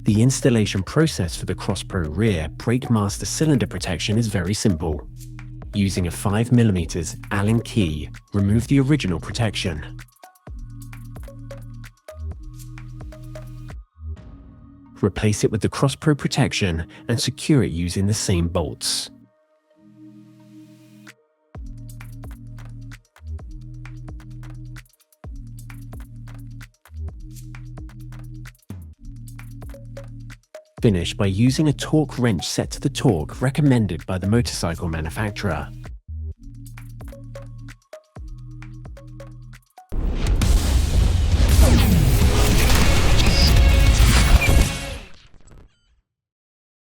The installation process for the CrossPro rear brake master cylinder protection is very simple. Using a 5mm Allen key, remove the original protection. Replace it with the CrossPro protection and secure it using the same bolts. Finish by using a torque wrench set to the torque recommended by the motorcycle manufacturer.